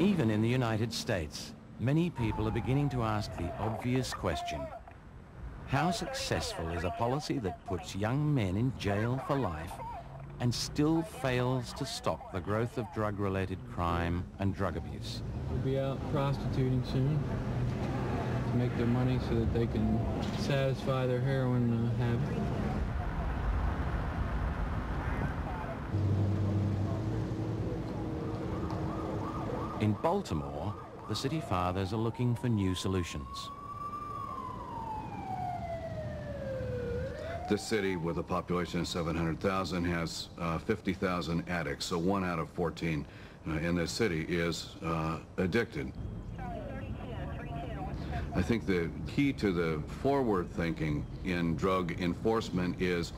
Even in the United States, many people are beginning to ask the obvious question: how successful is a policy that puts young men in jail for life and still fails to stop the growth of drug-related crime and drug abuse? They'll be out prostituting soon to make their money so that they can satisfy their heroin habit. In Baltimore, the city fathers are looking for new solutions. This city, with a population of 700,000, has 50,000 addicts, so 1 out of 14 in this city is addicted. I think the key to the forward thinking in drug enforcement is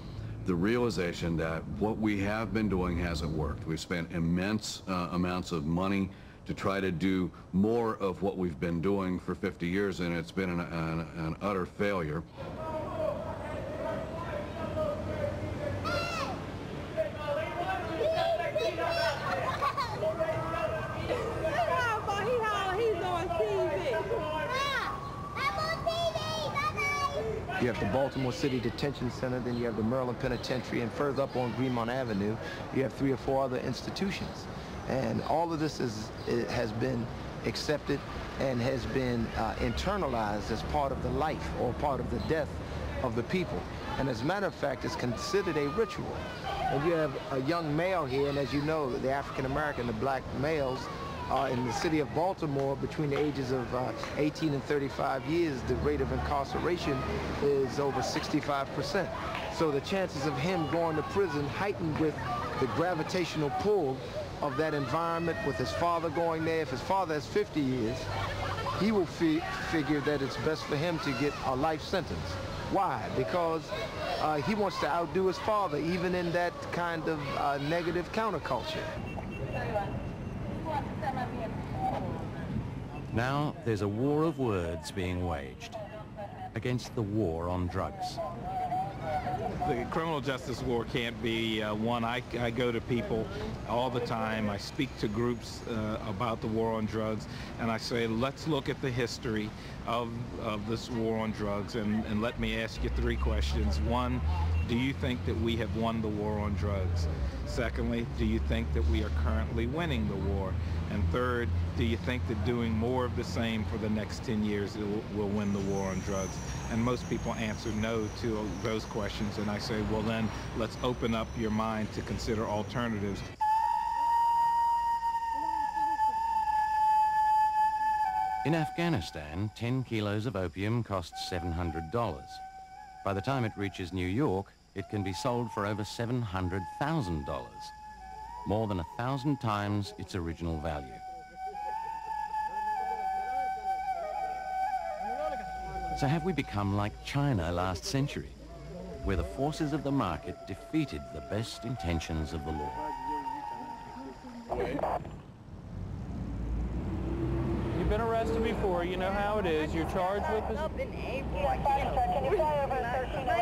the realization that what we have been doing hasn't worked. We've spent immense amounts of money to try to do more of what we've been doing for 50 years, and it's been an utter failure. You have the Baltimore City Detention Center, then you have the Maryland Penitentiary, and further up on Greenmount Avenue, you have 3 or 4 other institutions. And all of this has been accepted and has been internalized as part of the life or part of the death of the people. And as a matter of fact, it's considered a ritual. And you have a young male here, and as you know, the African American, the black males, in the city of Baltimore, between the ages of 18 and 35 years, the rate of incarceration is over 65%. So the chances of him going to prison heightened with the gravitational pull of that environment, with his father going there. If his father has 50 years, he will figure that it's best for him to get a life sentence. Why? Because he wants to outdo his father, even in that kind of negative counterculture. Now there's a war of words being waged against the war on drugs. The criminal justice war can't be one. I go to people all the time. I speak to groups about the war on drugs, and I say, let's look at the history of this war on drugs, and let me ask you 3 questions. 1, do you think that we have won the war on drugs? Secondly, do you think that we are currently winning the war? And third, do you think that doing more of the same for the next 10 years will win the war on drugs? And most people answer no to those questions, and I say, well then, let's open up your mind to consider alternatives. In Afghanistan, 10 kilos of opium costs $700. By the time it reaches New York, it can be sold for over $700,000, more than 1,000 times its original value. So have we become like China last century, where the forces of the market defeated the best intentions of the law? You've been arrested before, you know how it is. You're charged with this. Up in April. I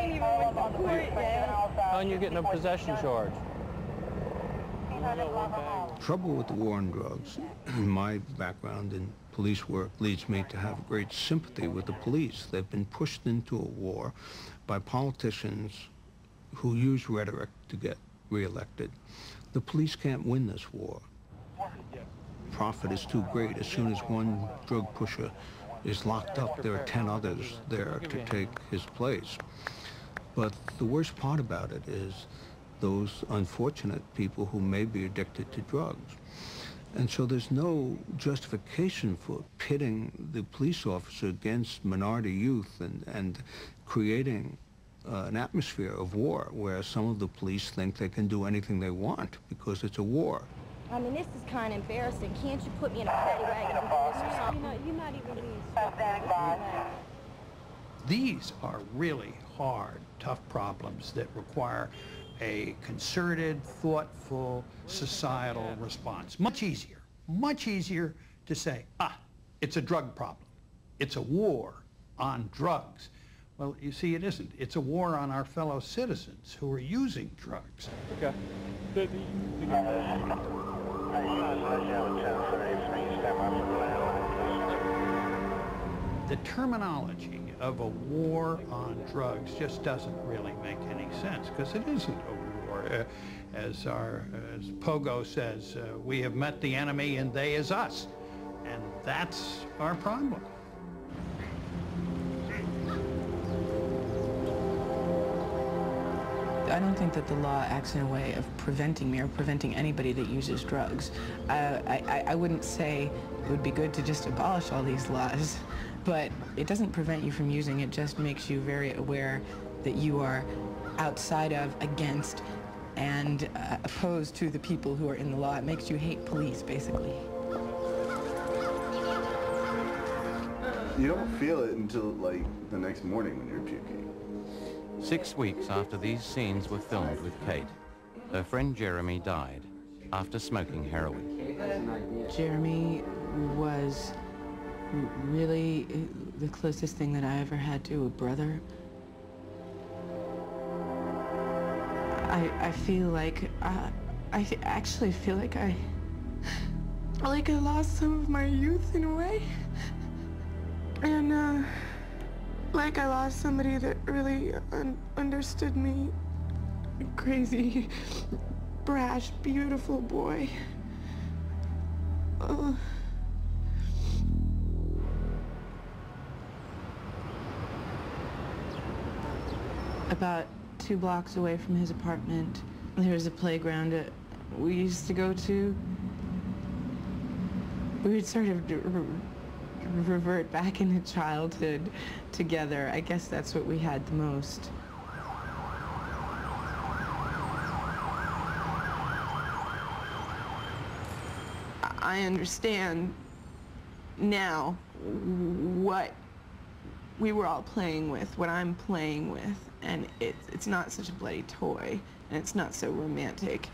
ain't even went to court yet. Oh, and you're getting a possession charge. Trouble with the war on drugs, my background in police work leads me to have great sympathy with the police. They've been pushed into a war by politicians who use rhetoric to get reelected. The police can't win this war. Profit is too great. As soon as one drug pusher is locked up, there are 10 others there to take his place. But the worst part about it is those unfortunate people who may be addicted to drugs. And so there's no justification for pitting the police officer against minority youth and creating an atmosphere of war where some of the police think they can do anything they want because it's a war. I mean, this is kind of embarrassing. Can't you put me in a paddy wagon and do this or something? You're not even being stupid. These are really hard, tough problems that require a concerted, thoughtful, societal response. Much easier to say, it's a drug problem. It's a war on drugs. Well, you see, it isn't. It's a war on our fellow citizens who are using drugs. Okay. The terminology of a war on drugs just doesn't really make any sense, because it isn't a war. As Pogo says, we have met the enemy and they is us. And that's our problem. I don't think that the law acts in a way of preventing me or preventing anybody that uses drugs. I wouldn't say it would be good to just abolish all these laws, but it doesn't prevent you from using it, just makes you very aware that you are outside of, against, and opposed to the people who are in the law. It makes you hate police, basically. You don't feel it until, like, the next morning when you're puking. 6 weeks after these scenes were filmed with Kate, her friend Jeremy died after smoking heroin. Jeremy was really the closest thing that I ever had to a brother. I feel like, I actually feel like I lost some of my youth in a way. And, like I lost somebody that really understood me. Crazy, brash, beautiful boy. About 2 blocks away from his apartment, there was a playground we used to go to. We would sort of revert back into childhood together. I guess that's what we had the most. I understand now what we were all playing with, what I'm playing with, and it's not such a bloody toy, and it's not so romantic.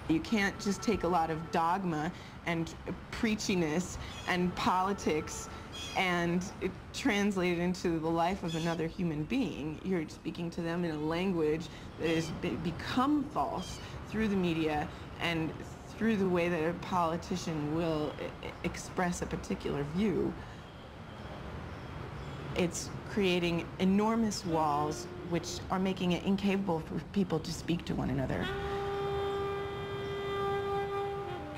You can't just take a lot of dogma and preachiness and politics and translate it into the life of another human being. You're speaking to them in a language that has become false through the media and through the way that a politician will express a particular view. It's creating enormous walls which are making it incapable for people to speak to one another.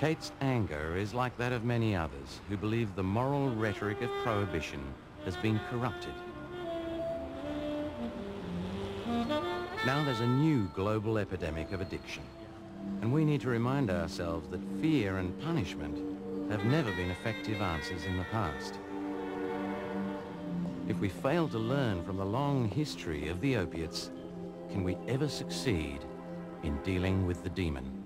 Kate's anger is like that of many others who believe the moral rhetoric of prohibition has been corrupted. Now there's a new global epidemic of addiction, and we need to remind ourselves that fear and punishment have never been effective answers in the past. If we fail to learn from the long history of the opiates, can we ever succeed in dealing with the demon?